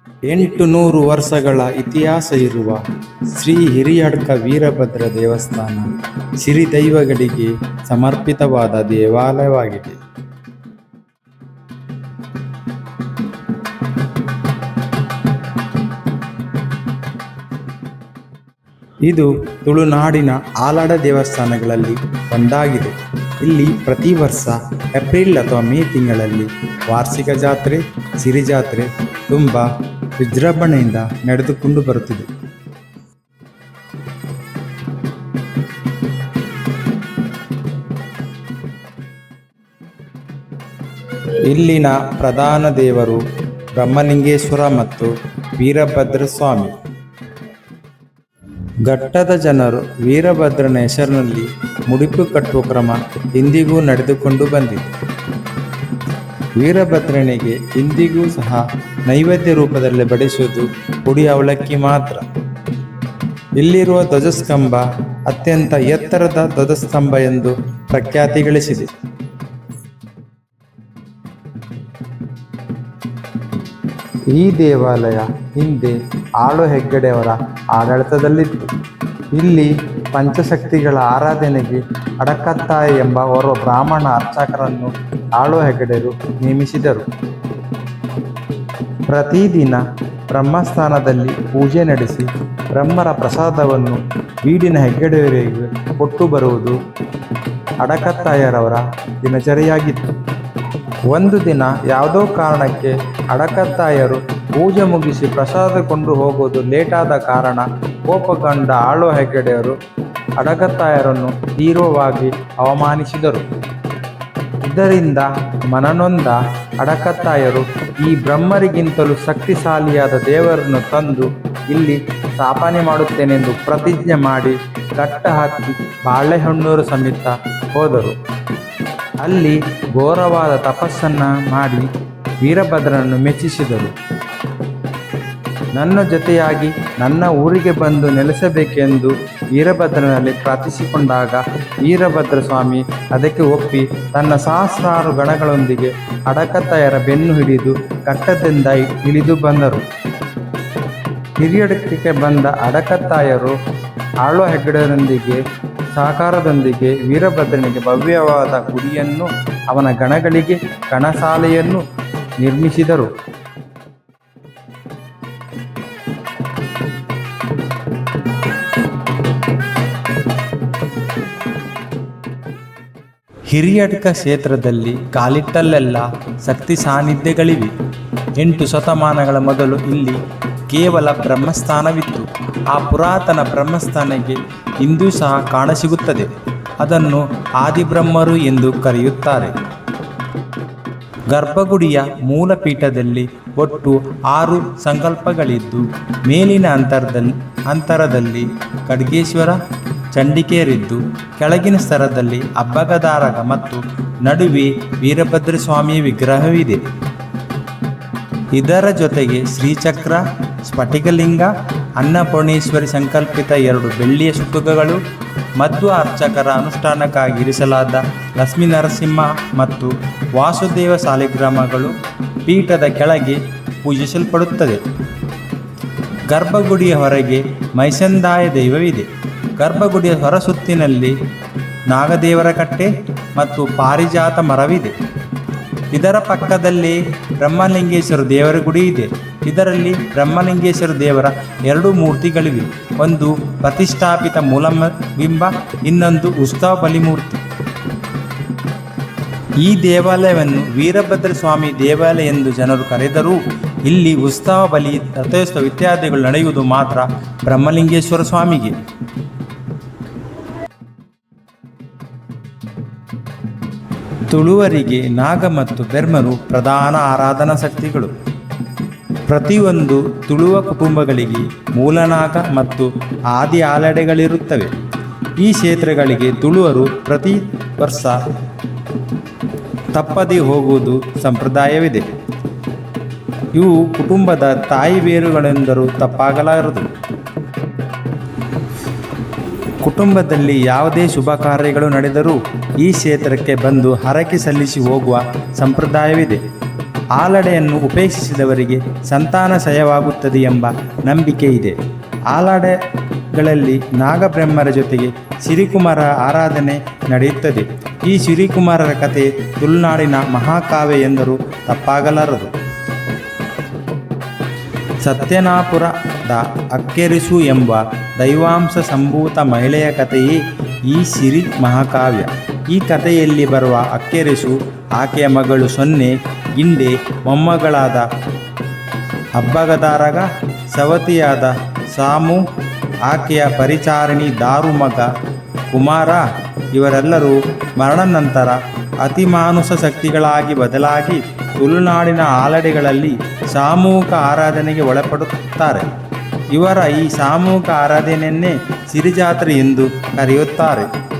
800 ವರ್ಷಗಳ ಇತಿಹಾಸ ಇರುವ ಶ್ರೀ ಹಿರಿಯಡ್ಕ ವೀರಭದ್ರ ದೇವಸ್ಥಾನ ಸಿರಿದೈವಗಳಿಗೆ ಸಮರ್ಪಿತವಾದ ದೇವಾಲಯವಾಗಿದೆ. ಇದು ತುಳುನಾಡಿನ ಆಲಡ ದೇವಸ್ಥಾನಗಳಲ್ಲಿ ಒಂದಾಗಿದೆ. ಇಲ್ಲಿ ಪ್ರತಿ ವರ್ಷ ಏಪ್ರಿಲ್ ಅಥವಾ ಮೇ ತಿಂಗಳಲ್ಲಿ ವಾರ್ಷಿಕ ಜಾತ್ರೆ, ಸಿರಿಜಾತ್ರೆ ತುಂಬ ವಿಜೃಂಭಣೆಯಿಂದ ನಡೆದುಕೊಂಡು ಬರುತ್ತಿದೆ. ಇಲ್ಲಿನ ಪ್ರಧಾನ ದೇವರು ಬ್ರಹ್ಮಲಿಂಗೇಶ್ವರ ಮತ್ತು ವೀರಭದ್ರ ಸ್ವಾಮಿ. ಘಟ್ಟದ ಜನರು ವೀರಭದ್ರನ ಹೆಸರಿನಲ್ಲಿ ಮುಡಿಪು ಕಟ್ಟುವ ಕ್ರಮ ಇಂದಿಗೂ ನಡೆದುಕೊಂಡು ಬಂದಿದೆ. ವೀರಭದ್ರನಿಗೆ ಇಂದಿಗೂ ಸಹ ನೈವೇದ್ಯ ರೂಪದಲ್ಲಿ ಬಡಿಸುವುದು ಪುಡಿ ಅವಲಕ್ಕಿ ಮಾತ್ರ. ಇಲ್ಲಿರುವ ಧ್ವಜಸ್ತಂಭ ಅತ್ಯಂತ ಎತ್ತರದ ಧ್ವಜಸ್ತಂಭ ಎಂದು ಪ್ರಖ್ಯಾತಿ ಗಳಿಸಿದೆ. ಈ ದೇವಾಲಯ ಹಿಂದೆ ಆಳು ಹೆಗ್ಗಡೆಯವರ ಆಡಳಿತದಲ್ಲಿತ್ತು. ಇಲ್ಲಿ ಪಂಚಶಕ್ತಿಗಳ ಆರಾಧನೆಗೆ ಅಡಕತ್ತಾಯ ಎಂಬ ಓರ್ವ ಬ್ರಾಹ್ಮಣ ಅರ್ಚಕರನ್ನು ಆಳು ಹೆಗ್ಗಡೆಯರು ನೇಮಿಸಿದರು. ಪ್ರತಿದಿನ ಬ್ರಹ್ಮಸ್ಥಾನದಲ್ಲಿ ಪೂಜೆ ನಡೆಸಿ ಬ್ರಹ್ಮರ ಪ್ರಸಾದವನ್ನು ಬೀಡಿನ ಹೆಗ್ಗಡೆಯವರಿಗೆ ಕೊಟ್ಟು ಬರುವುದು ಅಡಕತ್ತಾಯರವರ ದಿನಚರಿಯಾಗಿತ್ತು. ಒಂದು ದಿನ ಯಾವುದೋ ಕಾರಣಕ್ಕೆ ಅಡಕತ್ತಾಯರು ಪೂಜೆ ಮುಗಿಸಿ ಪ್ರಸಾದ ಕೊಂಡು ಹೋಗೋದು ಲೇಟಾದ ಕಾರಣ ಕೋಪಗೊಂಡ ಆಳು ಹೆಗ್ಗಡೆಯರು ಅಡಕತ್ತಾಯರನ್ನು ತೀವ್ರವಾಗಿ ಅವಮಾನಿಸಿದರು. ಇದರಿಂದ ಮನನೊಂದ ಅಡಕತ್ತಾಯರು ಈ ಬ್ರಹ್ಮರಿಗಿಂತಲೂ ಶಕ್ತಿಶಾಲಿಯಾದ ದೇವರನ್ನು ತಂದು ಇಲ್ಲಿ ಸ್ಥಾಪನೆ ಮಾಡುತ್ತೇನೆಂದು ಪ್ರತಿಜ್ಞೆ ಮಾಡಿ ಕಟ್ಟ ಹತ್ತಿ ಬಾಳೆಹೊನ್ನೂರು ಸಮೇತ ಹೋದರು. ಅಲ್ಲಿ ಘೋರವಾದ ತಪಸ್ಸನ್ನು ಮಾಡಿ ವೀರಭದ್ರನನ್ನು ಮೆಚ್ಚಿಸಿದರು. ನನ್ನ ಜೊತೆಯಾಗಿ ನನ್ನ ಊರಿಗೆ ಬಂದು ನೆಲೆಸಬೇಕೆಂದು ವೀರಭದ್ರನಲ್ಲಿ ಪ್ರಾರ್ಥಿಸಿಕೊಂಡಾಗ ವೀರಭದ್ರ ಸ್ವಾಮಿ ಅದಕ್ಕೆ ಒಪ್ಪಿ ತನ್ನ ಸಹಸ್ರಾರು ಗಣಗಳೊಂದಿಗೆ ಅಡಕತ್ತಾಯರ ಬೆನ್ನು ಹಿಡಿದು ಕಟ್ಟದಿಂದ ಇಳಿದು ಬಂದರು. ಹಿರಿಯಡಕ್ಕೆ ಬಂದ ಅಡಕತ್ತಾಯರು ಆಳು ಹೆಗ್ಗಡೆಯರೊಂದಿಗೆ ಸಹಕಾರದೊಂದಿಗೆ ವೀರಭದ್ರನಿಗೆ ಭವ್ಯವಾದ ಗುಡಿಯನ್ನು, ಅವನ ಗಣಗಳಿಗೆ ಗಣಶಾಲೆಯನ್ನು ನಿರ್ಮಿಸಿದರು. ಹಿರಿಯಡ್ಕ ಕ್ಷೇತ್ರದಲ್ಲಿ ಕಾಲಿಟ್ಟಲ್ಲೆಲ್ಲ ಶಕ್ತಿ ಸಾನ್ನಿಧ್ಯಗಳಿವೆ. 8 ಶತಮಾನಗಳ ಮೊದಲು ಇಲ್ಲಿ ಕೇವಲ ಬ್ರಹ್ಮಸ್ಥಾನವಿತ್ತು. ಆ ಪುರಾತನ ಬ್ರಹ್ಮಸ್ಥಾನಕ್ಕೆ ಇಂದೂ ಸಹ ಕಾಣಸಿಗುತ್ತದೆ. ಅದನ್ನು ಆದಿಬ್ರಹ್ಮರು ಎಂದು ಕರೆಯುತ್ತಾರೆ. ಗರ್ಭಗುಡಿಯ ಮೂಲಪೀಠದಲ್ಲಿ ಒಟ್ಟು 6 ಸಂಕಲ್ಪಗಳಿದ್ದು, ಮೇಲಿನ ಅಂತರದಲ್ಲಿ ಖಡ್ಗೇಶ್ವರ ಚಂಡಿಕೆಯರಿದ್ದು, ಕೆಳಗಿನ ಸ್ತರದಲ್ಲಿ ಅಬ್ಬಗದಾರಗ ಮತ್ತು ನಡುವೆ ವೀರಭದ್ರ ಸ್ವಾಮಿಯ ವಿಗ್ರಹವಿದೆ. ಇದರ ಜೊತೆಗೆ ಶ್ರೀಚಕ್ರ, ಸ್ಫಟಿಕಲಿಂಗ, ಅನ್ನಪೂರ್ಣೇಶ್ವರಿ ಸಂಕಲ್ಪಿತ 2 ಬೆಳ್ಳಿಯ ಸುತ್ತುಗಗಳು, ಮಧ್ವ ಅರ್ಚಕರ ಅನುಷ್ಠಾನಕ್ಕಾಗಿ ಇರಿಸಲಾದ ಲಕ್ಷ್ಮೀ ನರಸಿಂಹ ಮತ್ತು ವಾಸುದೇವ ಸಾಲಿಗ್ರಾಮಗಳು ಪೀಠದ ಕೆಳಗೆ ಪೂಜಿಸಲ್ಪಡುತ್ತದೆ. ಗರ್ಭಗುಡಿಯ ಹೊರಗೆ ಮೈಸಂದಾಯ ದೈವವಿದೆ. ಗರ್ಭಗುಡಿಯ ಹೊರಸುತ್ತಿನಲ್ಲಿ ನಾಗದೇವರ ಕಟ್ಟೆ ಮತ್ತು ಪಾರಿಜಾತ ಮರವಿದೆ. ಇದರ ಪಕ್ಕದಲ್ಲಿ ಬ್ರಹ್ಮಲಿಂಗೇಶ್ವರ ದೇವರ ಗುಡಿ ಇದೆ. ಇದರಲ್ಲಿ ಬ್ರಹ್ಮಲಿಂಗೇಶ್ವರ ದೇವರ 2 ಮೂರ್ತಿಗಳಿವೆ. ಒಂದು ಪ್ರತಿಷ್ಠಾಪಿತ ಮೂಲಬಿಂಬ, ಇನ್ನೊಂದು ಉತ್ಸವ ಬಲಿಮೂರ್ತಿ. ಈ ದೇವಾಲಯವನ್ನು ವೀರಭದ್ರ ಸ್ವಾಮಿ ದೇವಾಲಯ ಎಂದು ಜನರು ಕರೆದರೂ ಇಲ್ಲಿ ಉತ್ಸವ ಬಲಿ, ರಥೋತ್ಸವ ಇತ್ಯಾದಿಗಳು ನಡೆಯುವುದು ಮಾತ್ರ ಬ್ರಹ್ಮಲಿಂಗೇಶ್ವರ ಸ್ವಾಮಿಗೆ. ತುಳುವರಿಗೆ ನಾಗ ಮತ್ತು ಬೆರ್ಮರು ಪ್ರಧಾನ ಆರಾಧನಾ ಶಕ್ತಿಗಳು. ಪ್ರತಿಯೊಂದು ತುಳುವ ಕುಟುಂಬಗಳಿಗೆ ಮೂಲನಾಗ ಮತ್ತು ಆದಿ ಆಲಡೆಗಳಿರುತ್ತವೆ. ಈ ಕ್ಷೇತ್ರಗಳಿಗೆ ತುಳುವರು ಪ್ರತಿ ವರ್ಷ ತಪ್ಪದೆ ಹೋಗುವುದು ಸಂಪ್ರದಾಯವಿದೆ. ಇವು ಕುಟುಂಬದ ತಾಯಿ ಬೇರುಗಳೆಂದರೂ ತಪ್ಪಾಗಲಾರದು. ಕುಟುಂಬದಲ್ಲಿ ಯಾವುದೇ ಶುಭ ಕಾರ್ಯಗಳು ನಡೆದರೂ ಈ ಕ್ಷೇತ್ರಕ್ಕೆ ಬಂದು ಹರಕೆ ಸಲ್ಲಿಸಿ ಹೋಗುವ ಸಂಪ್ರದಾಯವಿದೆ. ಆಲಡೆಯನ್ನು ಉಪೇಕ್ಷಿಸಿದವರಿಗೆ ಸಂತಾನಸಯವಾಗುತ್ತದೆ ಎಂಬ ನಂಬಿಕೆ ಇದೆ. ಆಲಡೆಗಳಲ್ಲಿ ನಾಗಬ್ರಹ್ಮರ ಜೊತೆಗೆ ಸಿರಿಕುಮಾರ ಆರಾಧನೆ ನಡೆಯುತ್ತದೆ. ಈ ಸಿರಿಕುಮಾರರ ಕಥೆ ತುಳುನಾಡಿನ ಮಹಾಕಾವ್ಯ ಎಂದರೂ ತಪ್ಪಾಗಲಾರದು. ಸತ್ಯನಾಪುರದ ಅಕ್ಕೆರಿಸು ಎಂಬ ದೈವಾಂಶ ಸಂಭೂತ ಮಹಿಳೆಯ ಕಥೆಯೇ ಈ ಸಿರಿ ಮಹಾಕಾವ್ಯ. ಈ ಕಥೆಯಲ್ಲಿ ಬರುವ ಅಕ್ಕೆರಿಸು ಆಕೆಯ ಮಗಳು ಸೊನ್ನೆ, ಗಿಂಡೆ ಮೊಮ್ಮಗಳಾದ ಹಬ್ಬಗದಾರಗ, ಸವತಿಯಾದ ಸಾಮು, ಆಕೆಯ ಪರಿಚಾರಿಣಿ ದಾರು ಮಗ ಕುಮಾರ ಇವರೆಲ್ಲರೂ ಮರಣ ನಂತರ ಅತಿಮಾನುಷ ಶಕ್ತಿಗಳಾಗಿ ಬದಲಾಗಿ ತುಳುನಾಡಿನ ಆಲಡೆಗಳಲ್ಲಿ ಸಾಮೂಹಿಕ ಆರಾಧನೆಗೆ ಒಳಪಡುತ್ತಾರೆ. ಇವರ ಈ ಸಾಮೂಹಿಕ ಆರಾಧನೆಯನ್ನೇ ಸಿರಿಜಾತ್ರೆ ಎಂದು ಕರೆಯುತ್ತಾರೆ.